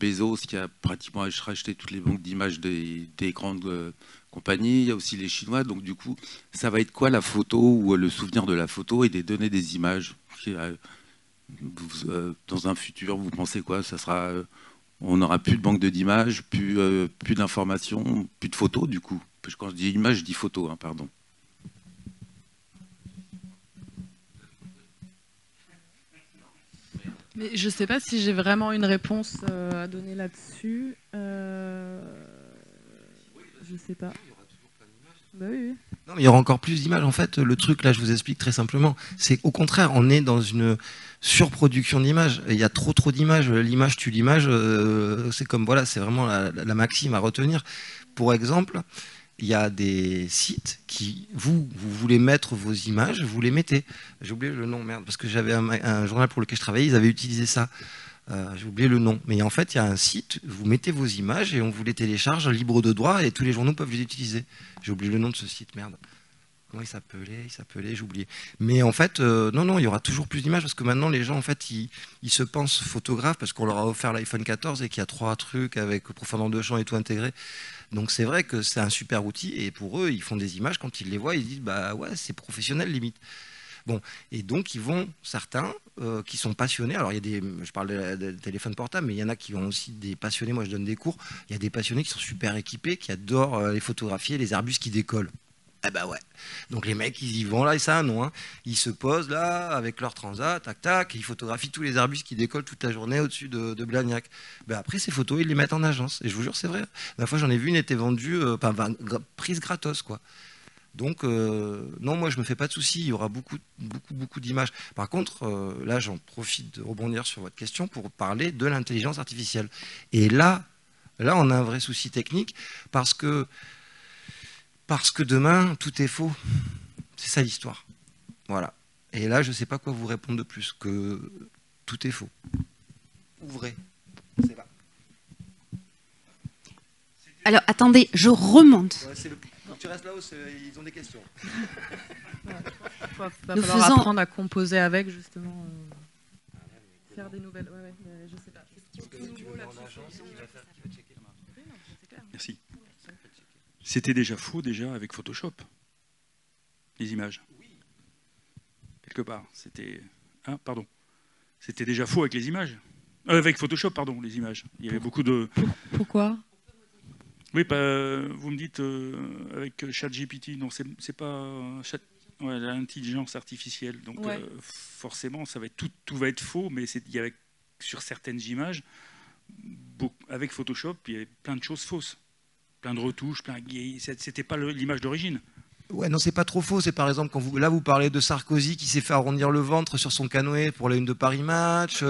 Bezos qui a pratiquement racheté toutes les banques d'images des grandes compagnies. Il y a aussi les Chinois. Donc du coup, ça va être quoi la photo ou le souvenir de la photo et des données des images? Dans un futur, vous pensez quoi? Ça sera, on n'aura plus de banque d'images, plus d'informations, plus de photos du coup. Parce que quand je dis image, je dis photo, hein, pardon. Mais je ne sais pas si j'ai vraiment une réponse à donner là-dessus. Je ne sais pas. Bah oui, oui. Non, mais il y aura encore plus d'images. En fait, le truc, là, je vous explique très simplement. C'est au contraire, on est dans une surproduction d'images. Il y a trop d'images. L'image tue l'image. C'est comme, voilà, c'est vraiment la maxime à retenir. Pour exemple, il y a des sites qui, vous voulez mettre vos images, vous les mettez. J'ai oublié le nom, merde, parce que j'avais un journal pour lequel je travaillais, ils avaient utilisé ça. J'ai oublié le nom. Mais en fait, il y a un site, vous mettez vos images et on vous les télécharge libre de droit et tous les journaux peuvent les utiliser. J'ai oublié le nom de ce site, merde. Comment il s'appelait, j'ai oublié. Mais en fait, non, il y aura toujours plus d'images parce que maintenant, les gens, en fait, ils se pensent photographes parce qu'on leur a offert l'iPhone 14 et qu'il y a 3 trucs avec profondeur de champ et tout intégré. Donc c'est vrai que c'est un super outil et pour eux, ils font des images, quand ils les voient, ils disent, bah ouais, c'est professionnel limite. Bon, et donc ils vont, certains qui sont passionnés, alors il y a des, je parle de téléphone portable, mais il y en a qui ont aussi des passionnés, moi je donne des cours, il y a des passionnés qui sont super équipés, qui adorent les photographier, les arbustes qui décollent. Eh ben ouais. Donc les mecs, ils y vont là, et ça a un nom, hein. Ils se posent là, avec leur transat, tac tac, et ils photographient tous les arbustes qui décollent toute la journée au-dessus de Blagnac. Ben après, ces photos, ils les mettent en agence. Et je vous jure, c'est vrai. La fois, j'en ai vu une était vendue, prise gratos, quoi. Donc, non, moi, je me fais pas de soucis. Il y aura beaucoup d'images. Par contre, là, j'en profite de rebondir sur votre question pour parler de l'intelligence artificielle. Et là, on a un vrai souci technique parce que demain, tout est faux. C'est ça l'histoire. Voilà. Et là, je ne sais pas quoi vous répondre de plus que tout est faux. Ou vrai. C'est là. Alors, attendez, je remonte. Ouais, tu restes là-haut, ils ont des questions. Il va falloir apprendre à composer avec, justement. Faire des nouvelles. Ouais, je sais pas. Merci. C'était déjà faux, déjà, avec Photoshop, les images. Quelque part. C'était... Ah, pardon. C'était déjà faux avec les images. Avec Photoshop, pardon, les images. Il y avait beaucoup de... Pourquoi ? Oui, vous me dites avec ChatGPT, non, c'est pas l'intelligence artificielle. Donc ouais. Forcément, ça va être tout va être faux, mais il y avait, sur certaines images, avec Photoshop, il y avait plein de choses fausses. Plein de retouches, c'était pas l'image d'origine. Ouais, non, c'est pas trop faux. C'est par exemple quand vous parlez de Sarkozy qui s'est fait arrondir le ventre sur son canoë pour la une de Paris Match.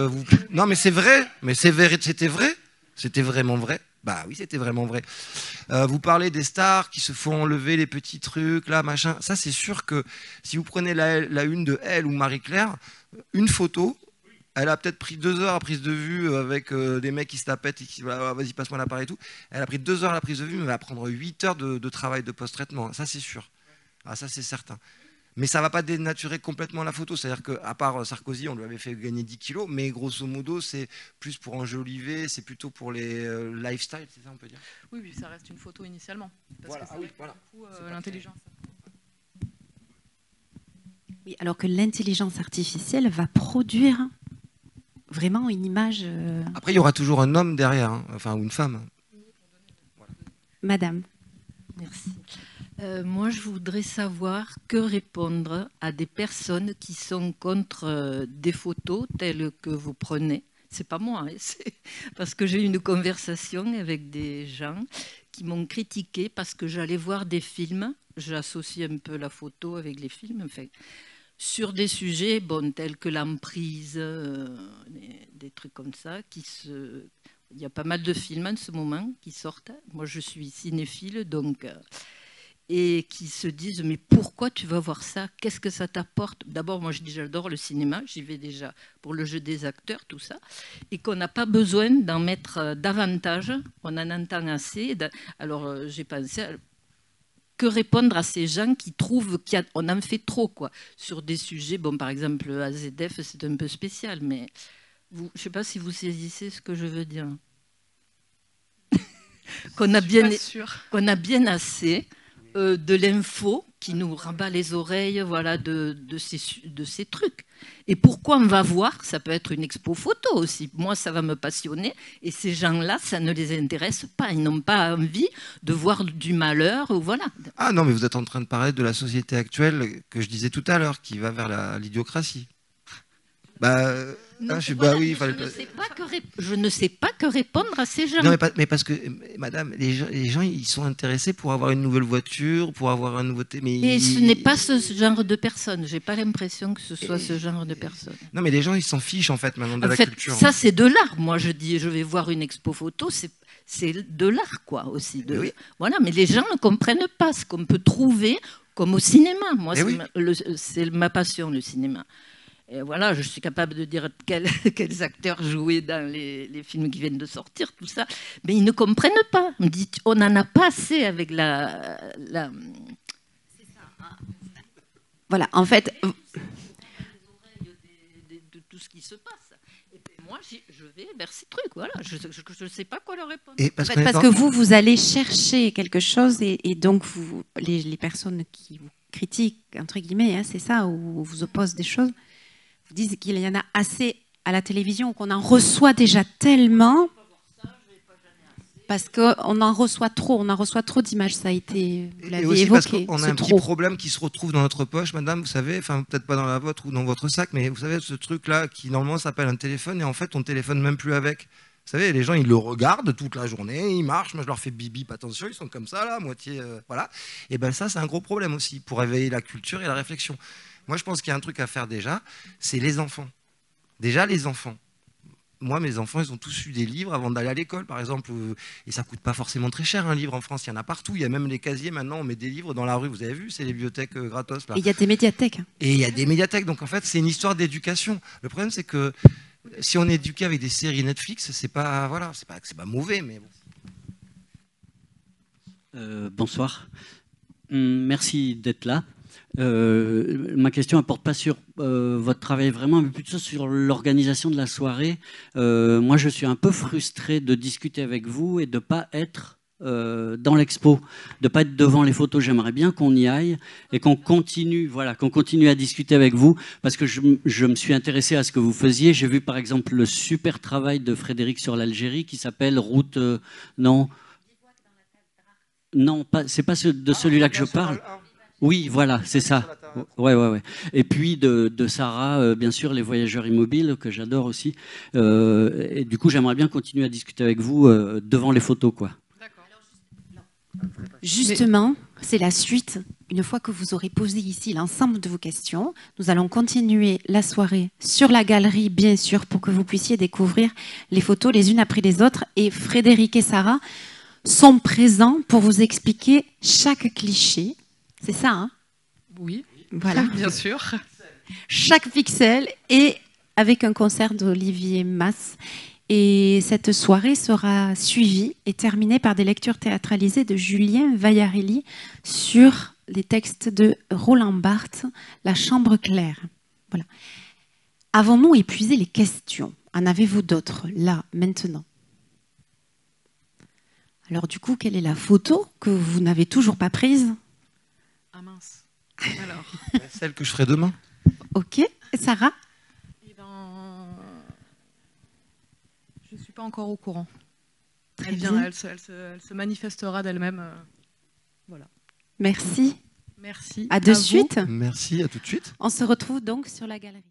Non, mais c'est vrai. Mais c'était vrai. C'était vraiment vrai. Bah oui, c'était vraiment vrai. Vous parlez des stars qui se font enlever les petits trucs, là, machin. Ça, c'est sûr que si vous prenez la une de Elle ou Marie-Claire, une photo, elle a peut-être pris 2 heures à prise de vue avec des mecs qui se la pètent et qui vas-y, passe-moi l'appareil et tout. Elle a pris 2 heures à la prise de vue, mais elle va prendre 8 heures de travail de post-traitement. Ça, c'est sûr. Ah, ça, c'est certain. Mais ça ne va pas dénaturer complètement la photo. C'est-à-dire qu'à part Sarkozy, on lui avait fait gagner 10 kilos, mais grosso modo, c'est plus pour enjoliver, c'est plutôt pour les lifestyle, c'est ça, on peut dire? Oui, ça reste une photo initialement. Parce voilà. que c'est du coup, l'intelligence. Oui, alors que l'intelligence artificielle va produire vraiment une image... Après, il y aura toujours un homme derrière, hein, enfin, ou une femme. Voilà. Madame. Merci. Moi, je voudrais savoir que répondre à des personnes qui sont contre des photos telles que vous prenez. C'est pas moi, hein, c'est parce que j'ai eu une conversation avec des gens qui m'ont critiqué parce que j'allais voir des films. J'associe un peu la photo avec les films, enfin, sur des sujets tels que l'emprise, des trucs comme ça. Il y a pas mal de films en ce moment qui sortent. Moi, je suis cinéphile, donc... et qui se disent mais pourquoi tu vas voir ça? Qu'est-ce que ça t'apporte? D'abord, moi je dis j'adore le cinéma, j'y vais déjà pour le jeu des acteurs, tout ça, et qu'on n'a pas besoin d'en mettre davantage, on en entend assez. Alors j'ai pensé que répondre à ces gens qui trouvent qu'on en fait trop, quoi, sur des sujets, par exemple AZF c'est un peu spécial, mais je ne sais pas si vous saisissez ce que je veux dire. qu'on a bien assez de l'info qui nous rabat les oreilles, voilà, de ces trucs. Et pourquoi on va voir? Ça peut être une expo photo aussi. Moi, ça va me passionner. Et ces gens-là, ça ne les intéresse pas. Ils n'ont pas envie de voir du malheur. Ou voilà. Ah non, mais vous êtes en train de parler de la société actuelle que je disais tout à l'heure, qui va vers l'idiocratie. Je ne sais pas que répondre à ces gens. Non, mais parce que, madame, les gens, ils sont intéressés pour avoir une nouvelle voiture, pour avoir un nouveau... Mais ce n'est pas ce genre de personne. J'ai pas l'impression que ce soit ce genre de personne. Non, mais les gens, ils s'en fichent, en fait, maintenant, de la culture. Ça, c'est de l'art. Moi, je dis, je vais voir une expo photo, c'est de l'art, quoi, aussi. Oui. Voilà, mais les gens ne comprennent pas ce qu'on peut trouver comme au cinéma. Moi, c'est ma passion, le cinéma. Et voilà, je suis capable de dire quels acteurs jouaient dans les films qui viennent de sortir, tout ça. Mais ils ne comprennent pas. On dit, on n'en a pas assez avec la... Voilà, en fait... de tout ce qui se passe. Et puis moi, je vais vers ces trucs. Voilà. Je ne sais pas quoi leur répondre. Parce que vous allez chercher quelque chose et donc les personnes qui vous critiquent, entre guillemets, hein, c'est ça, ou vous opposent des choses, vous disent qu'il y en a assez à la télévision, qu'on en reçoit déjà tellement, parce qu'on en reçoit trop d'images, ça a été, vous l'avez évoqué. On a un petit problème qui se retrouve dans notre poche, madame, vous savez, enfin peut-être pas dans la vôtre ou dans votre sac, mais vous savez, ce truc-là qui normalement s'appelle un téléphone, et en fait on ne téléphone même plus avec. Vous savez, les gens, ils le regardent toute la journée, ils marchent, moi je leur fais bip, attention, ils sont comme ça, là, moitié, voilà. Et bien ça, c'est un gros problème aussi, pour éveiller la culture et la réflexion. Moi, je pense qu'il y a un truc à faire déjà, c'est les enfants. Déjà, les enfants. Moi, mes enfants, ils ont tous eu des livres avant d'aller à l'école, par exemple. Et ça ne coûte pas forcément très cher, un livre en France. Il y en a partout. Il y a même les casiers, maintenant, on met des livres dans la rue. Vous avez vu, c'est les bibliothèques gratos. Là. Et il y a des médiathèques. Et il y a des médiathèques. Donc, en fait, c'est une histoire d'éducation. Le problème, c'est que si on est éduqué avec des séries Netflix, c'est pas, voilà, c'est pas mauvais, mais bon. Bonsoir. Merci d'être là. Ma question ne porte pas sur votre travail vraiment, mais plutôt sur l'organisation de la soirée. Moi, je suis un peu frustré de discuter avec vous et de ne pas être dans l'expo, de ne pas être devant les photos. J'aimerais bien qu'on y aille et qu'on continue, qu'on continue à discuter avec vous, parce que je me suis intéressé à ce que vous faisiez. J'ai vu par exemple le super travail de Frédéric sur l'Algérie qui s'appelle Route... non, c'est pas de celui-là que je parle. Oui, voilà, c'est ça. Ouais. Et puis de Sarah, bien sûr, Les Voyageurs immobiles, que j'adore aussi. Et du coup, j'aimerais bien continuer à discuter avec vous devant les photos, quoi. Justement, c'est la suite. Une fois que vous aurez posé ici l'ensemble de vos questions, nous allons continuer la soirée sur la galerie, bien sûr, pour que vous puissiez découvrir les photos les unes après les autres. Et Frédéric et Sarah sont présents pour vous expliquer chaque cliché. C'est ça, hein? Oui, voilà. Bien sûr. Chaque pixel, et avec un concert d'Olivier Mas. Et cette soirée sera suivie et terminée par des lectures théâtralisées de Julien Vaillarelli sur les textes de Roland Barthes, La Chambre claire. Voilà. Avons-nous épuisé les questions? En avez-vous d'autres, là, maintenant? Alors du coup, quelle est la photo que vous n'avez toujours pas prise? Ah mince. Alors. Celle que je ferai demain. Ok. Sarah? Eh ben, je ne suis pas encore au courant. Très elle bien. Elle se manifestera d'elle-même. Voilà. Merci. Merci. À de suite. Merci, à tout de suite. On se retrouve donc sur la galerie.